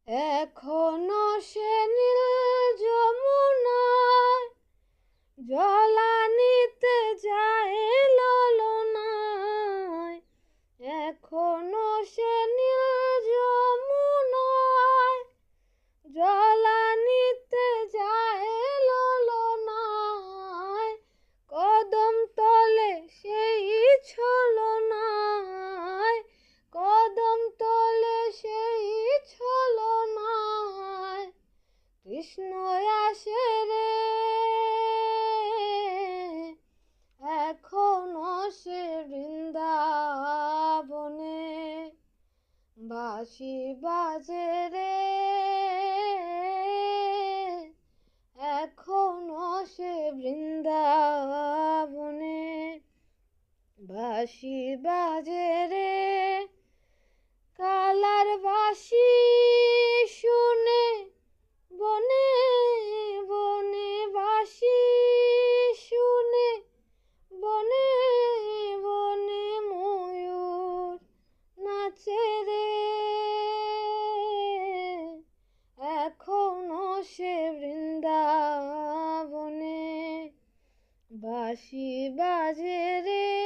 এখনো সে নীল যমুনায় জলানিতে যায় ললনায়। এখনো সে নীল যমুনায় জলানিতে যায় ললনায়। কদম তলে সেই ছলনায়, কদম তলে সেই ছলনায় কৃষ্ণ আসে রে। এখনো সে বৃন্দাবনে বাঁশি বাজে রে। এখনো সে বৃন্দাবনে বাঁশি বাজে রে। কালার বাঁশি শুনে বনে বনে বাঁশি শুনে বনে বনে ময়ূর নাচে রে। এখনো সে বৃন্দাবনে বাঁশি বাজে রে।